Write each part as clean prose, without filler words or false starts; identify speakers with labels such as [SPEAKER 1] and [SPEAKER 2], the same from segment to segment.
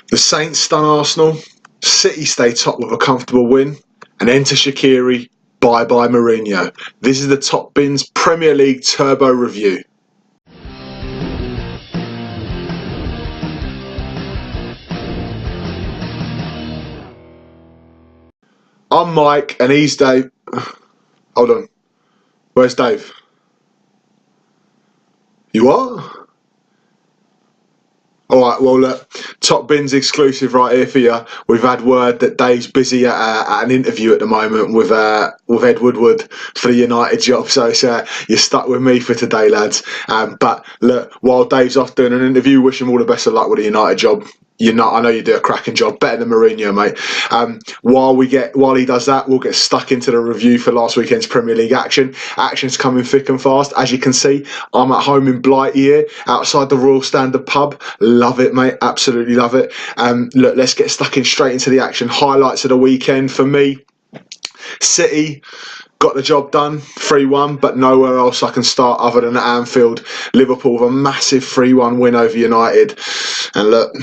[SPEAKER 1] The Saints stun Arsenal, City stay top with a comfortable win, and enter Shaqiri, bye-bye Mourinho. This is the Top Bins Premier League Turbo Review. I'm Mike and he's Dave. Hold on. Where's Dave? You are? Alright, well look, Top Bins exclusive right here for you. We've had word that Dave's busy at an interview at the moment with Ed Woodward for the United job, so you're stuck with me for today, lads. But look, while Dave's off doing an interview, wish him all the best of luck with the United job. I know you do a cracking job, better than Mourinho, mate. While he does that, we'll get stuck into the review for last weekend's Premier League action. Action's coming thick and fast. As you can see, I'm at home in Blighty here, outside the Royal Standard pub. Love it, mate. Absolutely love it. Look, let's get stuck in straight into the action. Highlights of the weekend for me: City got the job done, 3-1, but nowhere else I can start other than at Anfield. Liverpool with a massive 3-1 win over United. And look,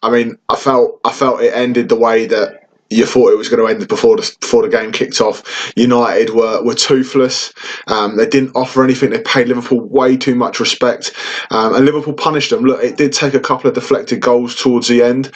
[SPEAKER 1] I mean, I felt it ended the way that you thought it was going to end before the game kicked off. United were toothless. They didn't offer anything. They paid Liverpool way too much respect, and Liverpool punished them. Look, it did take a couple of deflected goals towards the end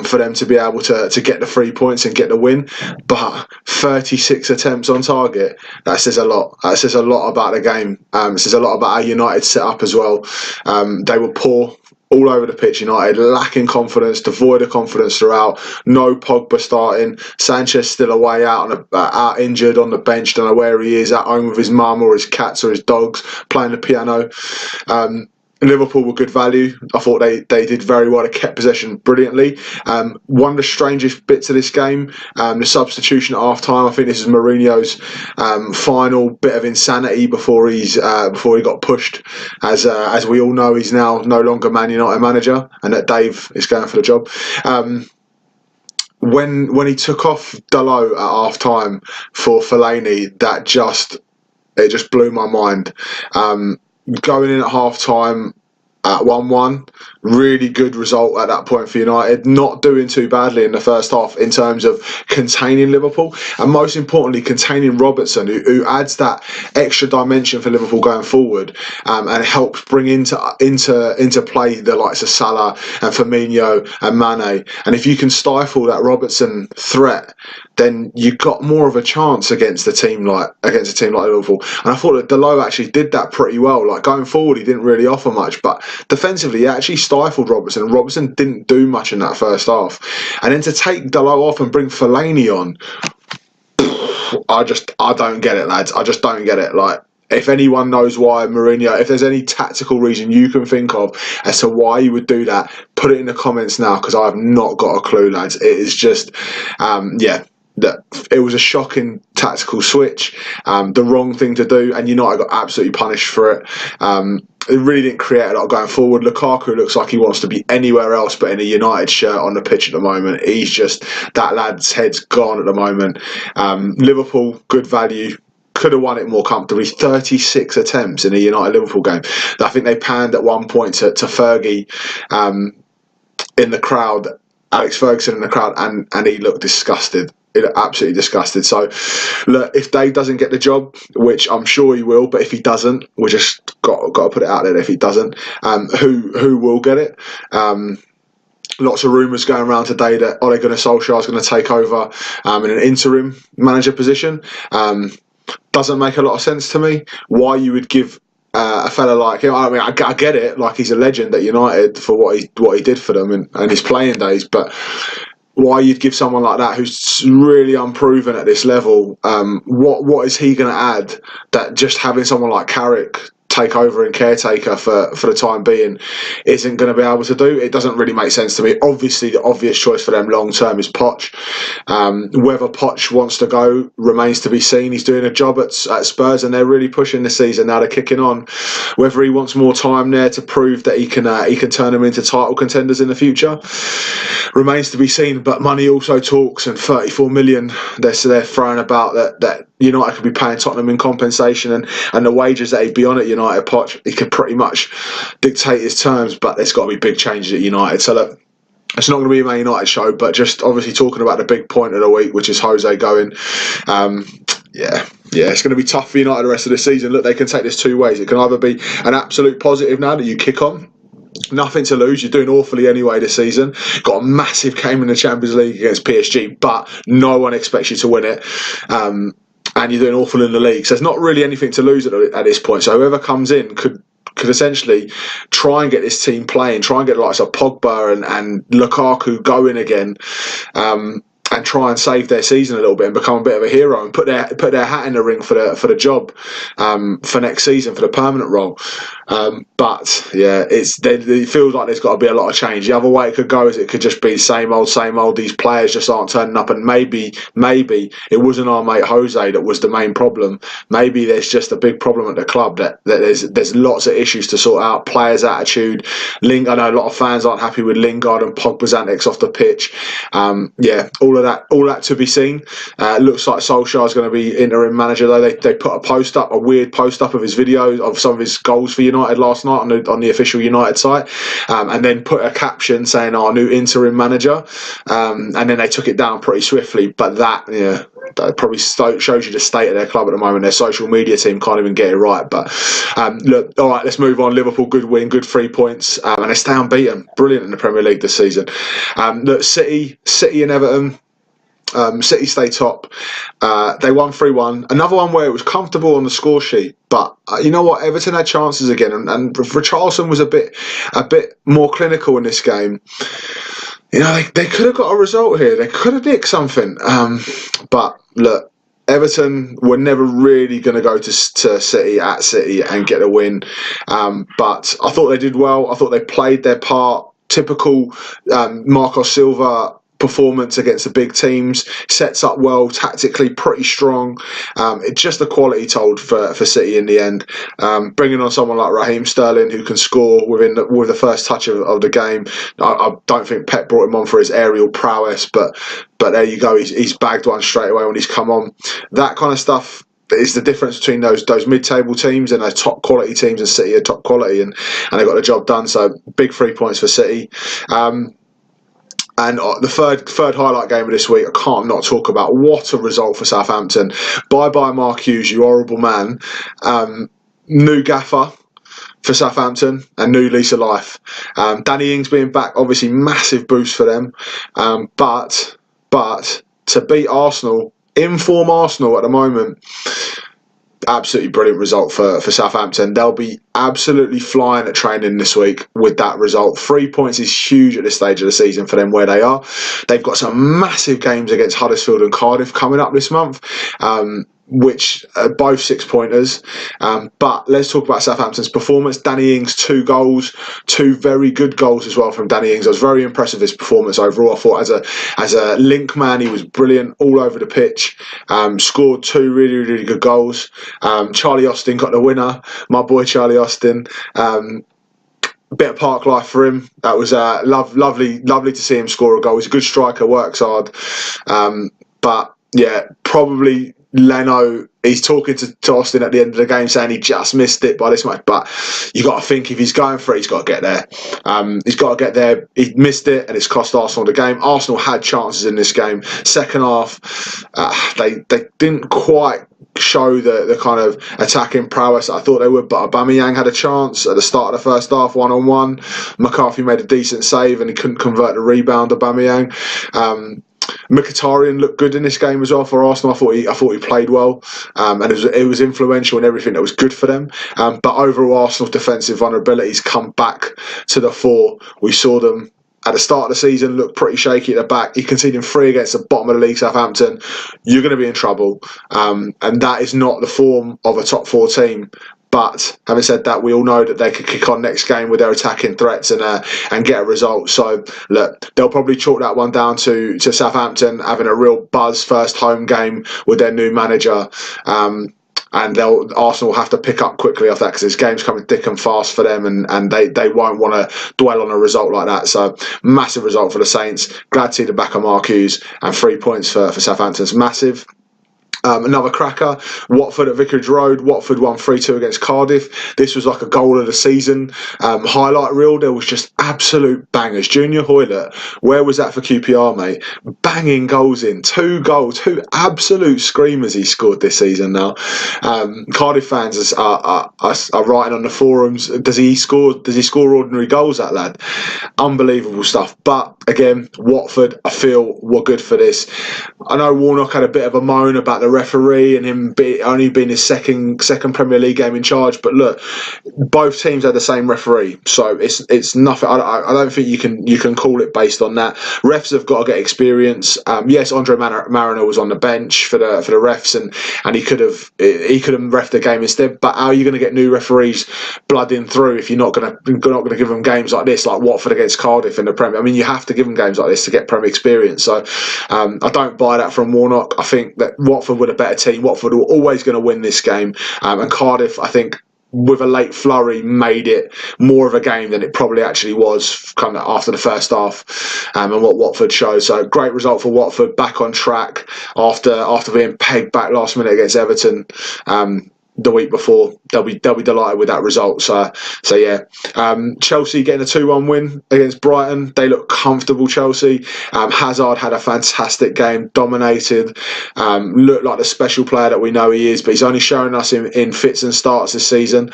[SPEAKER 1] for them to be able to get the 3 points and get the win. But 36 attempts on target, that says a lot. That says a lot about the game. It says a lot about how United set up as well. They were poor all over the pitch. United lacking confidence, devoid of confidence throughout. No Pogba starting. Sanchez still away out injured on the bench. Don't know where he is, at home with his mum or his cats or his dogs, playing the piano. Liverpool were good value. I thought they did very well. They kept possession brilliantly. One of the strangest bits of this game, the substitution at half time. I think this is Mourinho's final bit of insanity before he got pushed. As we all know, he's now no longer Man United manager, and that Dave is going for the job. When he took off Dalot at half time for Fellaini, it just blew my mind. Going in at half time at 1-1, really good result at that point for United. Not doing too badly in the first half in terms of containing Liverpool, and most importantly containing Robertson, who adds that extra dimension for Liverpool going forward, and helps bring into play the likes of Salah and Firmino and Mane. And if you can stifle that Robertson threat, then you got more of a chance against a team like Liverpool. And I thought that Dalot actually did that pretty well. Like, going forward, he didn't really offer much, but defensively, he actually stifled Robertson. And Robertson didn't do much in that first half. And then to take Dalot off and bring Fellaini on, I don't get it, lads. I just don't get it. Like, if anyone knows why Mourinho, if there's any tactical reason you can think of as to why you would do that, put it in the comments now, because I have not got a clue, lads. It is just, it was a shocking tactical switch, the wrong thing to do, and United got absolutely punished for it. It really didn't create a lot going forward. Lukaku looks like he wants to be anywhere else but in a United shirt on the pitch at the moment. He's just, that lad's head's gone at the moment. Liverpool, good value. Could have won it more comfortably. 36 attempts in a United-Liverpool game. I think they panned at one point to Fergie in the crowd, Alex Ferguson in the crowd, and he looked disgusted. Absolutely disgusted. So, look, if Dave doesn't get the job, which I'm sure he will, but if he doesn't, we just got to put it out there. If he doesn't, who will get it? Lots of rumours going around today that Ole Gunnar Solskjaer is going to take over in an interim manager position. Doesn't make a lot of sense to me. Why you would give a fella like him? I mean, I get it. Like, he's a legend at United for what he did for them in his playing days, but why you'd give someone like that who's really unproven at this level, what is he going to add that just having someone like Carrick take over and caretaker for the time being isn't going to be able to do? It doesn't really make sense to me. Obviously, the obvious choice for them long term is Poch. Whether Poch wants to go remains to be seen. He's doing a job at Spurs, and they're really pushing this season now. They're kicking on. Whether he wants more time there to prove that he can turn them into title contenders in the future remains to be seen. But money also talks, and 34 million they're throwing about that United could be paying Tottenham in compensation, and the wages that he'd be on at United, Poch, he could pretty much dictate his terms, but there's got to be big changes at United. So look, It's not going to be a Man United show, but just obviously talking about the big point of the week, which is Jose going. Yeah, it's going to be tough for United the rest of the season. Look, they can take this two ways. It can either be an absolute positive now that you kick on, nothing to lose. You're doing awfully anyway this season. Got a massive game in the Champions League against PSG, but no one expects you to win it. And you're doing awful in the league. So there's not really anything to lose at this point. So whoever comes in could essentially try and get this team playing, try and get the likes of Pogba and Lukaku going again, and try and save their season a little bit and become a bit of a hero and put their hat in the ring for the job for next season, for the permanent role. But yeah, it feels like there's got to be a lot of change. The other way it could go is it could just be same old. These players just aren't turning up, and maybe it wasn't our mate Jose that was the main problem. Maybe there's just a big problem at the club that there's lots of issues to sort out. Players' attitude. I know a lot of fans aren't happy with Lingard and Pogba's antics off the pitch. All that to be seen. Looks like Solskjaer's going to be interim manager though. They put a weird post up of his videos of some of his goals for United last night on the official United site, and then put a caption saying our new interim manager, and then they took it down pretty swiftly. But that probably shows you the state of their club at the moment. Their social media team can't even get it right. But look, all right, let's move on. Liverpool, good win, good 3 points, and they stay unbeaten. Brilliant in the Premier League this season. Look, City and Everton. City stay top. They won 3-1. Another one where it was comfortable on the score sheet, but you know what? Everton had chances again, and Richarlison was a bit more clinical in this game. You know, they could have got a result here. They could have nicked something. But look, Everton were never really going to go to City at City and get a win. But I thought they did well. I thought they played their part. Typical Marco Silva performance against the big teams, sets up well, tactically pretty strong. It's just the quality told for City in the end. Bringing on someone like Raheem Sterling who can score with the first touch of the game. I don't think Pep brought him on for his aerial prowess, but there you go. He's bagged one straight away when he's come on. That kind of stuff is the difference between those mid-table teams and those top quality teams, and City are top quality, and they got the job done. So big 3 points for City. And the third highlight game of this week, I can't not talk about. What a result for Southampton. Bye-bye Mark Hughes, you horrible man. New gaffer for Southampton, and new lease of life. Danny Ings being back, obviously massive boost for them. But to beat Arsenal, in-form Arsenal at the moment, absolutely brilliant result for Southampton. They'll be absolutely flying at training this week with that result. 3 points is huge at this stage of the season for them where they are. They've got some massive games against Huddersfield and Cardiff coming up this month, which are both 6-pointers. But let's talk about Southampton's performance. Danny Ings, 2 goals, 2 very good goals as well from Danny Ings. I was very impressed with his performance overall. I thought as a link man, he was brilliant all over the pitch. Scored 2 really, really good goals. Charlie Austin got the winner. My boy Charlie Austin. Bit of park life for him. That was lovely to see him score a goal. He's a good striker, works hard. But yeah, probably Leno, he's talking to Austin at the end of the game saying he just missed it by this much, but you got to think if he's going for it, he's got to get there. He's got to get there. He missed it and it's cost Arsenal the game. Arsenal had chances in this game. Second half, they didn't quite show the kind of attacking prowess I thought they would, but Aubameyang had a chance at the start of the first half, 1-on-1. McCarthy made a decent save and he couldn't convert the rebound, Aubameyang. Mkhitaryan looked good in this game as well for Arsenal. I thought he played well, and it was influential in everything that was good for them. But overall, Arsenal's defensive vulnerabilities come back to the fore. We saw them at the start of the season look pretty shaky at the back. You conceding 3 against the bottom of the league, Southampton, you're going to be in trouble, and that is not the form of a top 4 team. But having said that, we all know that they could kick on next game with their attacking threats and get a result. So look, they'll probably chalk that one down to Southampton having a real buzz first home game with their new manager. And Arsenal will have to pick up quickly off that because this game's coming thick and fast for them, and they won't want to dwell on a result like that. So massive result for the Saints. Glad to see the back of Mark Hughes, and 3 points for Southampton's massive. Another cracker, Watford at Vicarage Road. Watford won 3-2 against Cardiff. This was like a goal of the season highlight reel. There was just absolute bangers. Junior Hoylett, where was that for QPR, mate? Banging goals in. 2 goals, 2 absolute screamers he scored this season now. Cardiff fans are writing on the forums, does he score ordinary goals, that lad? Unbelievable stuff. But again, Watford, I feel, were good for this. I know Warnock had a bit of a moan about the referee and him only being his second Premier League game in charge, but look, both teams had the same referee, so it's nothing. I don't think you can call it based on that. Refs have got to get experience. Yes, Andre Mariner was on the bench for the refs, and he could have ref the game instead. But how are you going to get new referees blooding through if you're not going to give them games like this, like Watford against Cardiff in the Premier? I mean, you have to give them games like this to get Premier experience. So I don't buy that from Warnock. I think that Watford were a better team. Watford were always going to win this game, and Cardiff, I think, with a late flurry, made it more of a game than it probably actually was kind of after the first half, and what Watford showed. So great result for Watford, back on track after being pegged back last minute against Everton the week before. They'll be delighted with that result. So yeah. Chelsea getting a 2-1 win against Brighton. They look comfortable, Chelsea. Hazard had a fantastic game, dominated, looked like the special player that we know he is, but he's only showing us in fits and starts this season.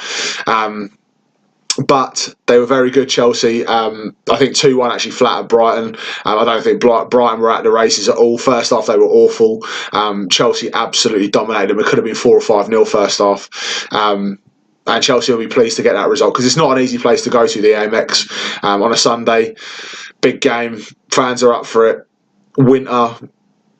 [SPEAKER 1] But they were very good, Chelsea. I think 2-1 actually flattered Brighton. I don't think Brighton were at the races at all. First half, they were awful. Chelsea absolutely dominated them. It could have been 4 or 5-0 first half. And Chelsea will be pleased to get that result, because it's not an easy place to go to, the AMX, on a Sunday. Big game. Fans are up for it. Winter.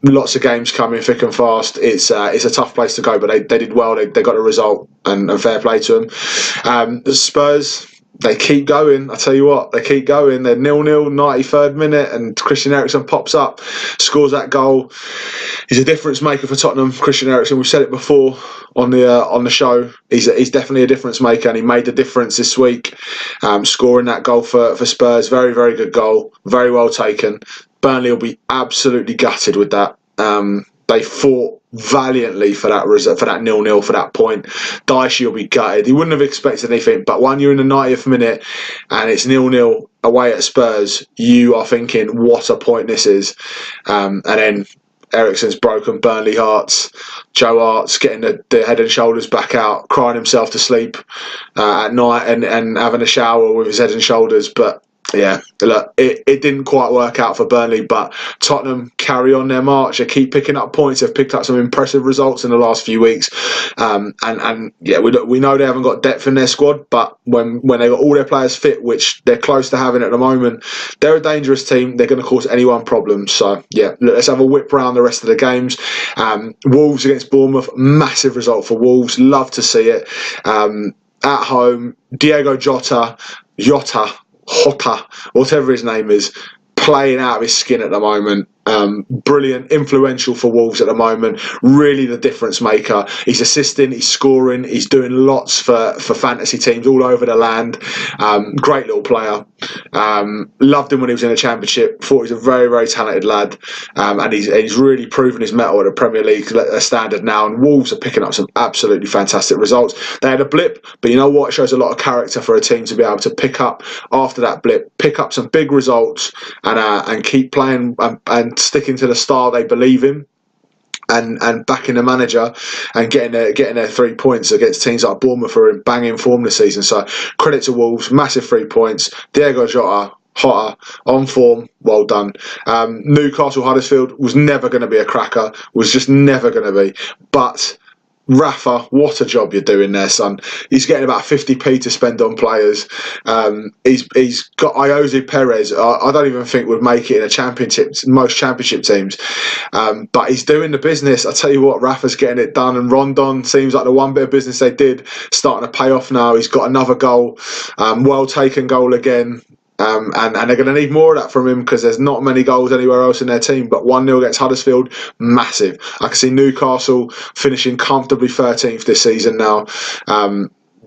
[SPEAKER 1] Lots of games coming thick and fast. It's a tough place to go, but they did well. They got a result, and fair play to them. The Spurs, they keep going. I tell you what, they keep going. They're 0-0, 93rd minute, and Christian Eriksen pops up, scores that goal. He's a difference maker for Tottenham. Christian Eriksen, we've said it before on the show. He's definitely a difference maker, and he made the difference this week, scoring that goal for Spurs. Very, very good goal. Very well taken. Burnley will be absolutely gutted with that. They fought valiantly for that 0-0, for that point. Dicey will be gutted. He wouldn't have expected anything, but when you're in the 90th minute and it's 0-0 away at Spurs, you are thinking, what a point this is. And then Eriksen's broken Burnley hearts. Joe Hart's getting the head and shoulders back out, crying himself to sleep at night and having a shower with his head and shoulders. But yeah, look, it didn't quite work out for Burnley, but Tottenham carry on their march. They keep picking up points. They've picked up some impressive results in the last few weeks, and yeah, we know they haven't got depth in their squad, but when they got all their players fit, which they're close to having at the moment, they're a dangerous team. They're going to cause anyone problems. So yeah, look, let's have a whip round the rest of the games. Wolves against Bournemouth, massive result for Wolves. Love to see it. At home, Diego Jota, whatever his name is, playing out of his skin at the moment. Brilliant, influential for Wolves at the moment. Really the difference maker. He's assisting, he's scoring, he's doing lots for fantasy teams all over the land. Great little player. Loved him when he was in the Championship. Thought he's a very, very talented lad. And he's really proven his mettle at the Premier League standard now. And Wolves are picking up some absolutely fantastic results. They had a blip, but you know what? It shows a lot of character for a team to be able to pick up after that blip, pick up some big results, and keep playing and sticking to the style they believe in, and backing the manager and getting their 3 points against teams like Bournemouth, who are in banging form this season. So credit to Wolves, massive 3 points. Diego Jota, hotter, on form, well done. Newcastle Huddersfield was never going to be a cracker, was just never going to be. But Rafa, what a job you're doing there, son. He's getting about 50p to spend on players. He's got Ioze Perez. I don't even think would make it in most championship teams. But he's doing the business. I tell you what, Rafa's getting it done. And Rondon seems like the one bit of business they did starting to pay off now. He's got another goal. Well taken goal again. And they're going to need more of that from him, because there's not many goals anywhere else in their team. But 1-0 against Huddersfield, massive. I can see Newcastle finishing comfortably 13th this season now.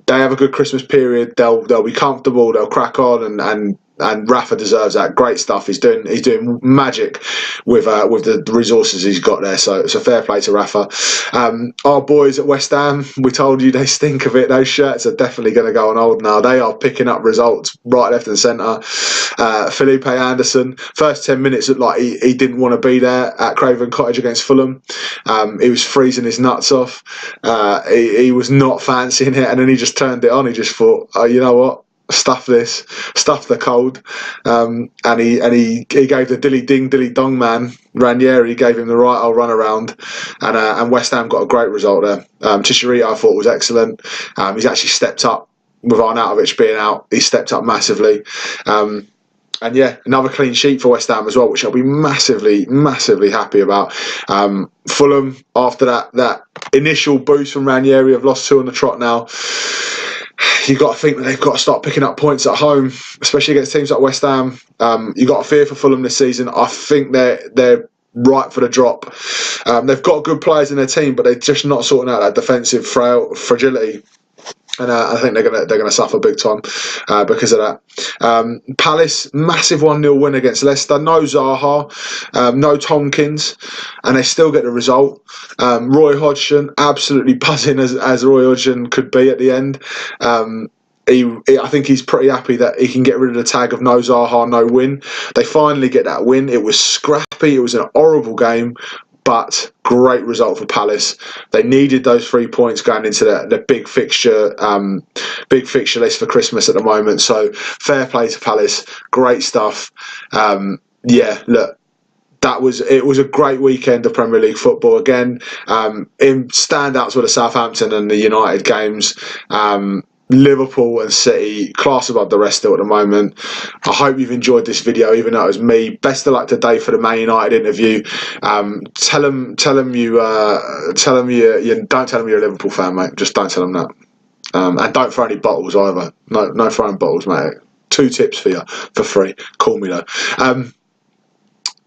[SPEAKER 1] They have a good Christmas period. They'll be comfortable. They'll crack on and and Rafa deserves that. Great stuff. He's doing magic with the resources he's got there. So it's a fair play to Rafa. Our boys at West Ham, we told you they stink of it. Those shirts are definitely going to go on hold now. They are picking up results right, left, and centre. Felipe Anderson, first 10 minutes looked like he didn't want to be there at Craven Cottage against Fulham. He was freezing his nuts off. He was not fancying it, and then he just turned it on. He just thought, oh, you know what? Stuff this, stuff the cold, and he gave the dilly dong man Ranieri, gave him the right old run around, and West Ham got a great result there. Chicharito I thought was excellent. He's actually stepped up with Arnautovic being out. He stepped up massively. And yeah, another clean sheet for West Ham as well, which I'll be massively happy about. Fulham, after that initial boost from Ranieri, have lost 2 on the trot now. You've got to think that they've got to start picking up points at home, especially against teams like West Ham. You've got to fear for Fulham this season. I think they're right for the drop. They've got good players in their team, but they're just not sorting out that defensive fragility. And I think they're gonna suffer big time because of that. Palace, massive 1-0 win against Leicester. No Zaha, no Tompkins, and they still get the result. Roy Hodgson, absolutely buzzing as Roy Hodgson could be at the end. I think he's pretty happy that he can get rid of the tag of no Zaha, no win. They finally get that win. It was scrappy. It was an horrible game, but great result for Palace. They needed those 3 points going into the big fixture list for Christmas at the moment. So fair play to Palace. Great stuff. Yeah, look. It was a great weekend of Premier League football again. In standouts were the Southampton and the United games. Liverpool and City, class above the rest still at the moment. I hope you've enjoyed this video, even though it was me. Best of luck today for the Man United interview. Tell them you don't tell them you're a Liverpool fan, mate. Just don't tell them that. And don't throw any bottles either. No throwing bottles, mate. 2 tips for you for free. Call me though.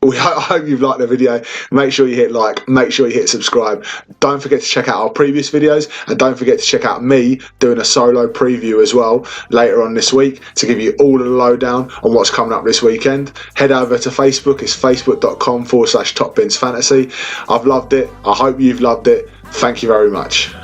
[SPEAKER 1] I hope you've liked the video. Make sure you hit like, make sure you hit subscribe. Don't forget to check out our previous videos, and don't forget to check out me doing a solo preview as well later on this week to give you all of the lowdown on what's coming up this weekend. Head over to Facebook. It's facebook.com/TopBinsFantasy. I've loved it. I hope you've loved it. Thank you very much.